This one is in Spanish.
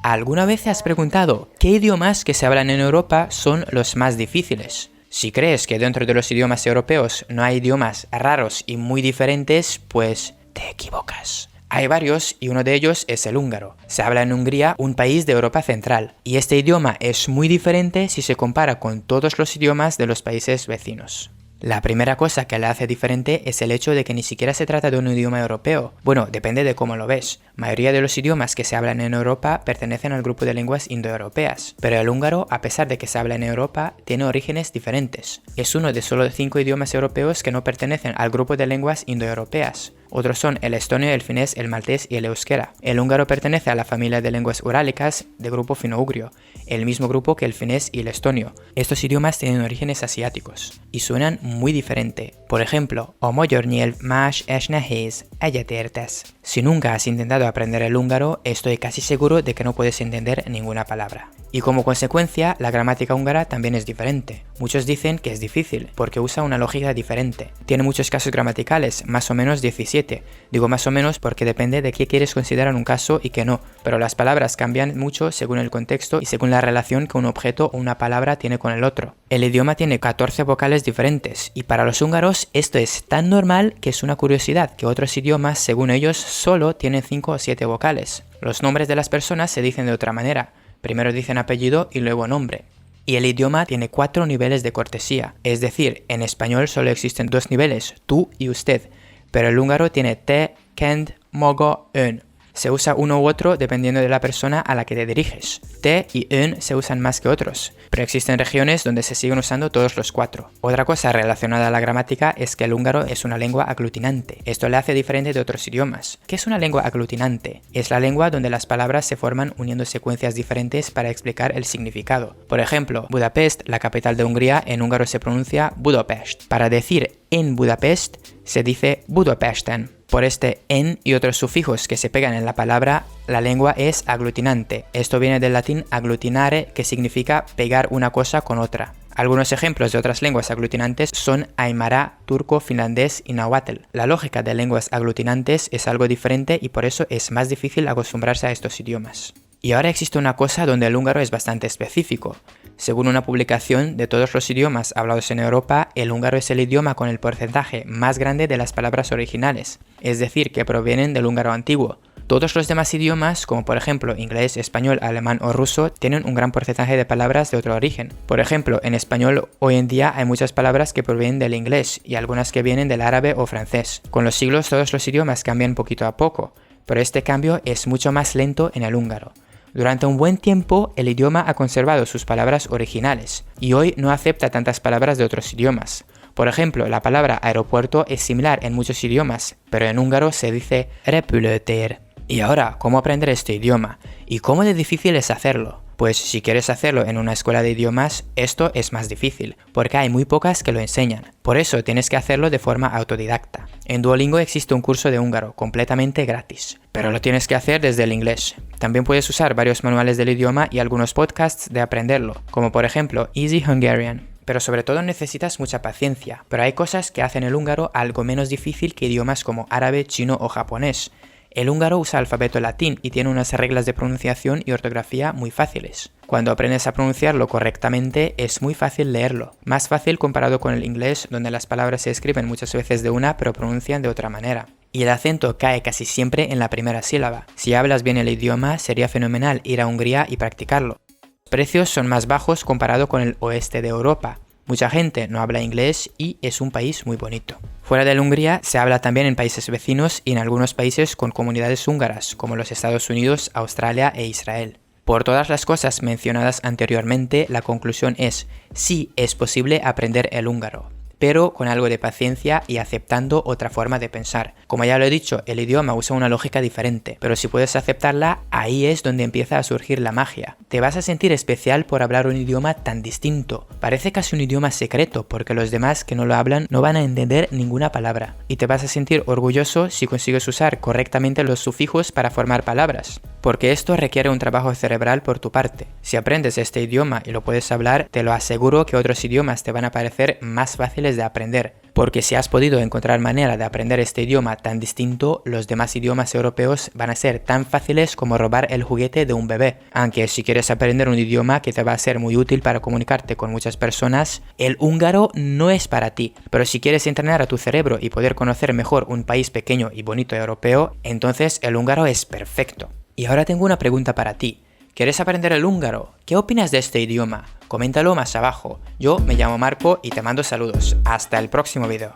¿Alguna vez te has preguntado qué idiomas que se hablan en Europa son los más difíciles? Si crees que dentro de los idiomas europeos no hay idiomas raros y muy diferentes, pues te equivocas. Hay varios y uno de ellos es el húngaro. Se habla en Hungría, un país de Europa Central, y este idioma es muy diferente si se compara con todos los idiomas de los países vecinos. La primera cosa que la hace diferente es el hecho de que ni siquiera se trata de un idioma europeo. Bueno, depende de cómo lo ves. La mayoría de los idiomas que se hablan en Europa pertenecen al grupo de lenguas indoeuropeas, pero el húngaro, a pesar de que se habla en Europa, tiene orígenes diferentes. Es uno de solo 5 idiomas europeos que no pertenecen al grupo de lenguas indoeuropeas. Otros son el estonio, el finés, el maltés y el euskera. El húngaro pertenece a la familia de lenguas urálicas de grupo fino-ugrio, el mismo grupo que el finés y el estonio. Estos idiomas tienen orígenes asiáticos y suenan muy diferente. Por ejemplo, a magyar nyelv más és nehéz, egyetértesz. Si nunca has intentado aprender el húngaro, estoy casi seguro de que no puedes entender ninguna palabra. Y como consecuencia, la gramática húngara también es diferente. Muchos dicen que es difícil, porque usa una lógica diferente. Tiene muchos casos gramaticales, más o menos 17. Digo más o menos porque depende de qué quieres considerar un caso y qué no, pero las palabras cambian mucho según el contexto y según la relación que un objeto o una palabra tiene con el otro. El idioma tiene 14 vocales diferentes, y para los húngaros esto es tan normal que es una curiosidad que otros idiomas, según ellos, solo tienen 5 o 7 vocales. Los nombres de las personas se dicen de otra manera. Primero dicen apellido y luego nombre. Y el idioma tiene 4 niveles de cortesía, es decir, en español solo existen 2 niveles, tú y usted, pero el húngaro tiene te, kend, maga, ön. Se usa uno u otro dependiendo de la persona a la que te diriges. Te y ön se usan más que otros, pero existen regiones donde se siguen usando todos los 4. Otra cosa relacionada a la gramática es que el húngaro es una lengua aglutinante. Esto le hace diferente de otros idiomas. ¿Qué es una lengua aglutinante? Es la lengua donde las palabras se forman uniendo secuencias diferentes para explicar el significado. Por ejemplo, Budapest, la capital de Hungría, en húngaro se pronuncia Budapest. Para decir en Budapest se dice Budapesten. Por este en y otros sufijos que se pegan en la palabra, la lengua es aglutinante. Esto viene del latín aglutinare, que significa pegar una cosa con otra. Algunos ejemplos de otras lenguas aglutinantes son aymara, turco, finlandés y nahuatl. La lógica de lenguas aglutinantes es algo diferente y por eso es más difícil acostumbrarse a estos idiomas. Y ahora existe una cosa donde el húngaro es bastante específico. Según una publicación, de todos los idiomas hablados en Europa, el húngaro es el idioma con el porcentaje más grande de las palabras originales, es decir, que provienen del húngaro antiguo. Todos los demás idiomas, como por ejemplo inglés, español, alemán o ruso, tienen un gran porcentaje de palabras de otro origen. Por ejemplo, en español hoy en día hay muchas palabras que provienen del inglés y algunas que vienen del árabe o francés. Con los siglos todos los idiomas cambian poquito a poco, pero este cambio es mucho más lento en el húngaro. Durante un buen tiempo, el idioma ha conservado sus palabras originales y hoy no acepta tantas palabras de otros idiomas. Por ejemplo, la palabra aeropuerto es similar en muchos idiomas, pero en húngaro se dice repülőtér. Y ahora, ¿cómo aprender este idioma? ¿Y cómo de difícil es hacerlo? Pues si quieres hacerlo en una escuela de idiomas, esto es más difícil, porque hay muy pocas que lo enseñan. Por eso tienes que hacerlo de forma autodidacta. En Duolingo existe un curso de húngaro completamente gratis, pero lo tienes que hacer desde el inglés. También puedes usar varios manuales del idioma y algunos podcasts de aprenderlo, como por ejemplo Easy Hungarian. Pero sobre todo necesitas mucha paciencia, pero hay cosas que hacen el húngaro algo menos difícil que idiomas como árabe, chino o japonés. El húngaro usa alfabeto latín y tiene unas reglas de pronunciación y ortografía muy fáciles. Cuando aprendes a pronunciarlo correctamente es muy fácil leerlo, más fácil comparado con el inglés donde las palabras se escriben muchas veces de una pero pronuncian de otra manera. Y el acento cae casi siempre en la primera sílaba. Si hablas bien el idioma sería fenomenal ir a Hungría y practicarlo. Los precios son más bajos comparado con el oeste de Europa. Mucha gente no habla inglés y es un país muy bonito. Fuera de Hungría se habla también en países vecinos y en algunos países con comunidades húngaras, como los Estados Unidos, Australia e Israel. Por todas las cosas mencionadas anteriormente, la conclusión es: sí es posible aprender el húngaro, pero con algo de paciencia y aceptando otra forma de pensar. Como ya lo he dicho, el idioma usa una lógica diferente, pero si puedes aceptarla, ahí es donde empieza a surgir la magia. Te vas a sentir especial por hablar un idioma tan distinto. Parece casi un idioma secreto, porque los demás que no lo hablan no van a entender ninguna palabra. Y te vas a sentir orgulloso si consigues usar correctamente los sufijos para formar palabras. porque esto requiere un trabajo cerebral por tu parte. Si aprendes este idioma y lo puedes hablar, te lo aseguro que otros idiomas te van a parecer más fáciles de aprender. Porque si has podido encontrar manera de aprender este idioma tan distinto, los demás idiomas europeos van a ser tan fáciles como robar el juguete de un bebé. Aunque si quieres aprender un idioma que te va a ser muy útil para comunicarte con muchas personas, el húngaro no es para ti. Pero si quieres entrenar a tu cerebro y poder conocer mejor un país pequeño y bonito europeo, entonces el húngaro es perfecto. Y ahora tengo una pregunta para ti. ¿Quieres aprender el húngaro? ¿Qué opinas de este idioma? Coméntalo más abajo. Yo me llamo Marco y te mando saludos. Hasta el próximo video.